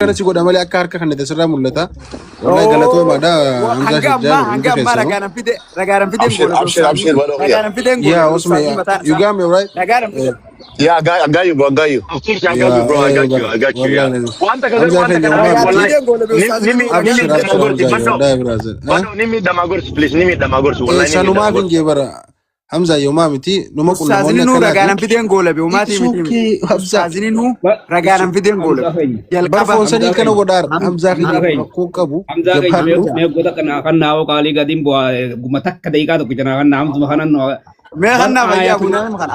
أنا سيقول أمالي أكارك خلنا تسرع مولتا والله قالتوا ما دا هنجا رجعنا في أبشر رجعنا في yeah Osme you got me right Yeah, I got you, bro. I got you. Of course, I got you, bro. I got you. Yeah. Wanta kada nimi damagors, please. Nimi damagors. Sanuma vingi bara. Hamza yomamiti numa kuna Sazini nu ragana fiden gola be umati miti. Sazini nu ragana fiden gola. Barfon sani kana godar Hamza ko kabu. Hamza ga me goda kana kanna o kali gadim bo gumatak kadai ka to kitana kanna ham tuma kanan no. Me kanna ba ya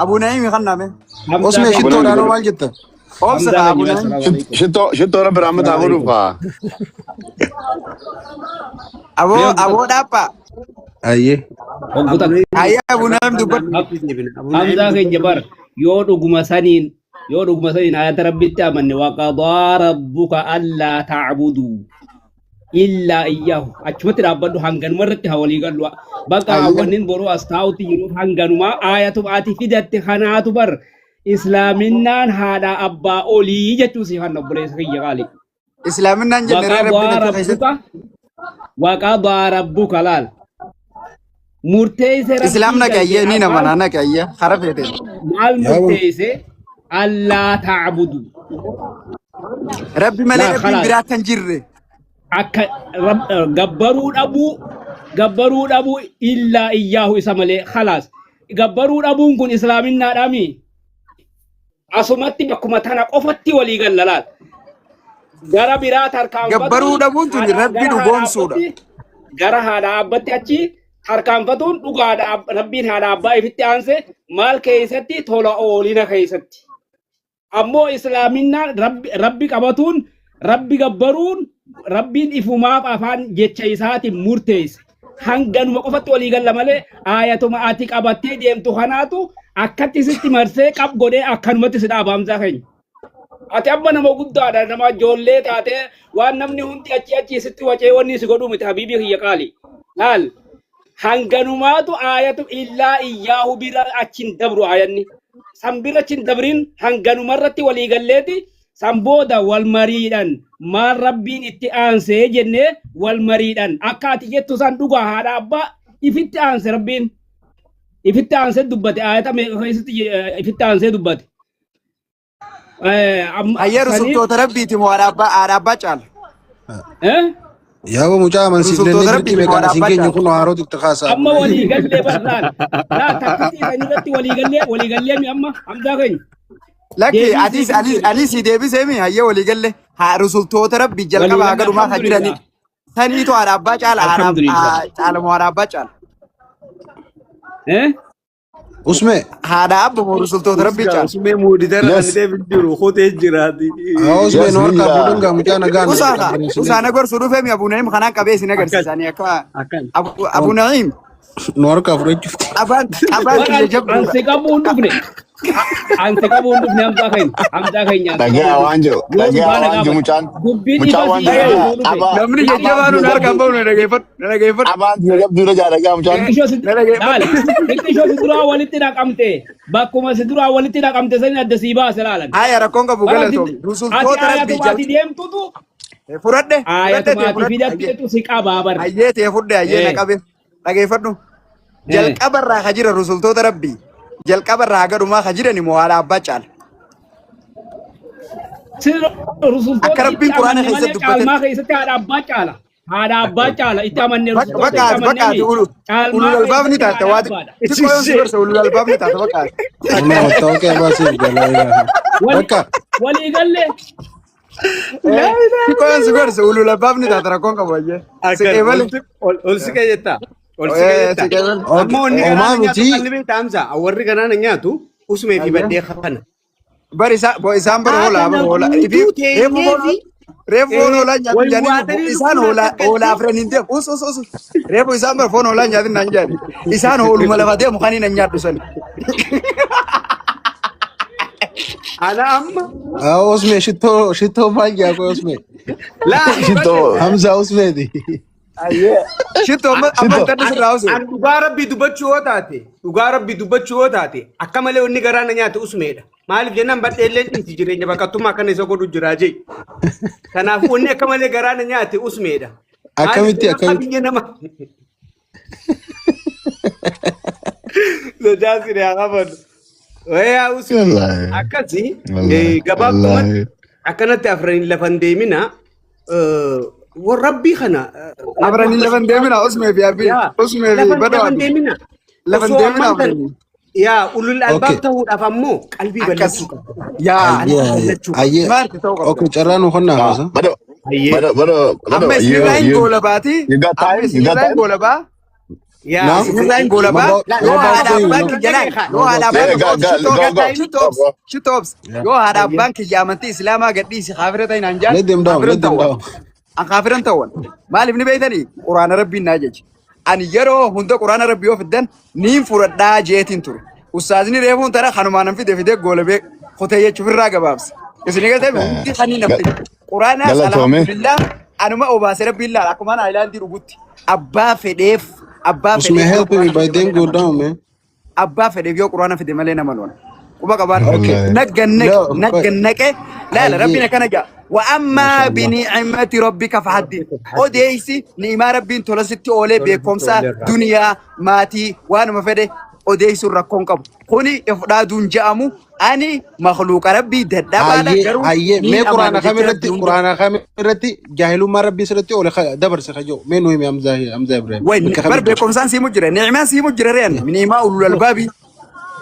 Abu Naim kanna me. Osme shito dano mal jitta. Obsa Abu Naim. Shito Rabbi Rahmat Aguru pa. Abo dapa. Aye. Aye Abu Naim dubat. Hamza ga jabar yodu gumasanin ayat rabbitti amanne wa qadara rabbuka alla ta'budu illa iyyahu achumati rabbadu hangan marratti hawali galwa baka wanin boru astauti yiru hanganuma ayatu ati fidatti khanatu bar islaminnan hada abba oli jechu si hanno bure sayya gali islaminnan jennere rabbuka wa qadara rabbuka lal murtayse islamna kayye ni na manana kayye kharafete mal murtayse alla ta'budu rabbi male rabbi biratan jirre akka gabbaruu dhabu illa iyyahu isa malee khalas gabbaruu dhabuun kun islaaminaadhaami asumatti bakkuma tana qofatti walii gallalaat gara biraa tarkaanfatu gabbaruu dhabuun tun rabbi dhugoomsuudha gara haadha abbatti achi tarkaanfatuun dhugaadha rabbiin haadha abbaa ifitti aanse maal keessatti tola oolina keessatti ammoo islaaminaan rabbi qabatuun rabbi gabbaruun rabbiin ifumaaf afaan jecha isaatiin murteesse hanganuma qofatti walii galla malee ayatuma ati qabattee deemtu kanaatu akkatti sitti marsee qab godhee akkanumatti si dhaabaamsaa keenya ati amma nama guddaadha nama ijoollee taate waan namni hundi achi sitti wacee wanni si godhu miti habiibii kiyya qaali laal hanganumaatu ayatu illaa iyyaahu bira achin dabru ayanni san bira achin dabrin hanganumarratti walii galleeti Samboda wal mariidhan maal rabbiin itti aansee jennee wal mariidhan akka ati jettu san dhugaa haadha abbaa ifitti aanse rabbiin ifitti aansee dubbate ayata meeqa keessatti ifitti aansee dubbate. Ayyaru sultoota rabbiiti moo haadha abbaa caala. Yaa mucaa amansiifnee jirti meeqa asiin keenya kun haarootu itti kaasaa. Amma walii gallee barraan laa takkisii kan irratti walii gallee mi amma Hamzaa keenya. Laki anis deebisee mi hayya walii galle haa rusultoota rabbi jalqaba hagadumaa kan jirani saniitu haadha abbaa caala moo haadha abbaa caala. Usme haadha abba moo rusultoota rabbi caala. Usme muudidara anidee bidiru kutee jiraati. Usme noorka budunga mucaa nagaan. Usaana gorsuu dhufee mi Abu Naim kanaan qabee isin agarsiisanii akka Abu Naim. Noorka fudhachuuf. Abaan jabdu. Anse qabuun dhufne Hamzaa keenya. Dhagaa waan jiru mucaan. Mucaan waan jiru. Namni jajjabaanu harkaan bahu na dhageeffadhu. Abaan jabduudha jaalagaa mucaan. Xiqqishoo si duraa walitti dhaqamte bakkuma si duraa walitti dhaqamte sani adda sii baase laalan. Aya rakkoon qabu galatoom. Rusultoota rabbii ati deemtutu. Fudhadhe. Ayatumaati fidatteetu si qabaa bara. Ayyee ta'e fudhe ayyee na qabe. Dhageeffadhu. Jalqabarraa ka jira rusultoota rabbii. Jalqabarraa hagadumaa ka jirani moo haadha abbaa caala. Akka rabbiin quraana keessatti dubbate. Caalmaa keessatti haadha abbaa caala. Haadha abbaa caala itti amannee bakkaati ulul albaabni taate waati. Xiqqoo si gorsa ulul albaabni taate bakkaati. Ta'uu baasiif galaa bakka. Walii gallee. Xiqqoo si gorsa ulul albaabni taate rakkoon qabu ayyee. Siqee malee. Ol siqee jettaa. Ammoo inni kanaan nyaatu qalli beektaa Hamza warri kanaan nyaatu usmee fi baddee kana. Bari isaan bara hoolaa reefu foon hoolaa nyaatu jaanii isaan hoolaa afran hin deemu reefu isaan bara foon hoolaa nyaatu naan jaani isaan hooluma lafa deemu kan hin nyaadhu sani. Ana amma. Usme shitoo maal jaa koy Usme. Shitoo. Hamza Usmeeti. Shitoo amantan sirraa usu. An dhugaa rabbii dubbachuu yoo taate akka malee wanni garaana nyaate usmeedha. Maaliif jennaan badheelleen dhiisi jireenya bakkattummaa akkana isa godhu jira jee. Kanaafuu wanni akka malee garaana nyaate usmeedha. Akkamitti. Sojaasire haa qabanu. Wayaa usme akkasii gabaabumatti akkanatti afraniin lafan deemina. Rabbii kana afraniin lafan deemina usmee fi abbii usmee fi badawaa lafan deemina afraniin. Yaa ulul albaab ta'uudhaaf ammoo qalbii bal'achuu qaba. Yaa Okay, carraan honna haasa. amma ismiirraan goola baati. Ismiirraan goola baa. Yaa ismiirraan goola baa. Yoo haadhaaf baanki jalaan yoo haadhaaf yoo haadhaaf baanki jaamantii islaamaa gadhiisi kaafira ta'in hanjaan. Let them down. An kaafiran ta'uun maaliif ni beeytanii quraana rabbiin naa jechi. Ani yeroo hunda quraana rabbii yoo fiddan niin fudhadhaa jeetiin ture. Ustaazni reefuun tara kanumaan fidee goola bee kotee jechuuf irraa gabaabsa. Isinii galtee hundi kanneen nafti. Quraana alhamdulillah anuma obaase rabbiin laala akkuma aayilaandii dhugutti abbaa fedheef Usme help me by then go down, man. abbaa fedheef yoo quraana fide malee nama loon. Quba qabaan naggannaqe laala rabbiin akkana jaa. وأما بنعمة ربك فحدث أوديسي نعمة ربين تلصتي أولي بكمسا دنيا ماتي وأنا مفيد أوديسي الركون كم خوني إفرادون جامو أني مخلوق ربي دبالا جرو مي قرآن خامرتي جاهلو ما ربي سرتي أولي دبر سخجو منو هم أمزا إبراهيم وين بر بكمسان سيمو جرى نعمة سيمو جرى ريان من نعمة أولو البابي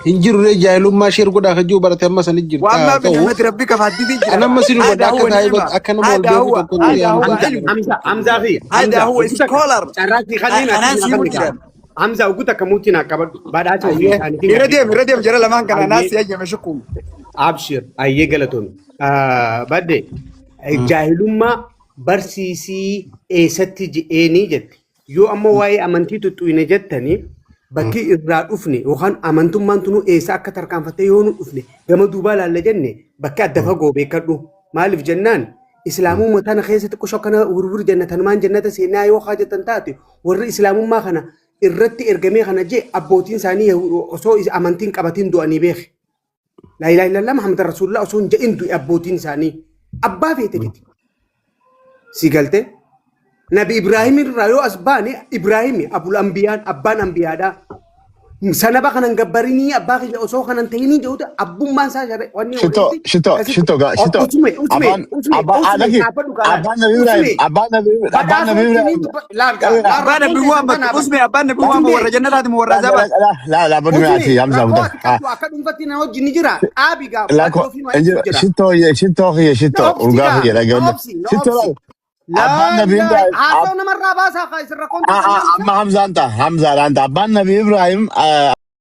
Injiru re jahilum ma shir guda kaju barate amma san injir wamma bi ni'mati rabbika fahaddithi ana masiru bada ka taiba akan mo do ko hada huwa scholar carraati khadina Hamza uguta kamutina kabad badacha iradiyam jara laman kana nas yaje shukum abshir ayye galaton badde jahilumma barsisi eesatti jeeni jette yoo amma waa'ee amantii tuttuine jettani bakki irraa dhufne yookaan amantummaan tunu eessa akka tarkaanfattee yoo nu dhufne gama duubaa laalla jenne bakki adda fagoo beekadhu maaliif jennaan islaamummaa tana keessatti qoshoo kana wurwur jannatanumaan jannata seenaa yoo haajatan taate warri islaamummaa kana irratti ergamee kana jee abbootiin isaanii osoo amantiin qabatiin du'anii beeke laa ilaaha illallah muhammad rasuulullah osoo hin je'in du'e abbootiin isaanii abbaa feete jette si galte Nabi Ibrahim irrayo asbani Ibrahim abul anbiyan abban anbiyada sanaba kanan gabbarini abbaki osoo kanan tahini jawda abbumman sa jare wani shito abana biwamba usme abana biwamba warra jannati mo warra zaba la badu ati hamza buda akadum fatina ho jinni jira abiga shito urga ya ragana shito أبان نبي إبراهيم أنا مرة باسا خايس الرقم أما حمزة أنت أبان نبي إبراهيم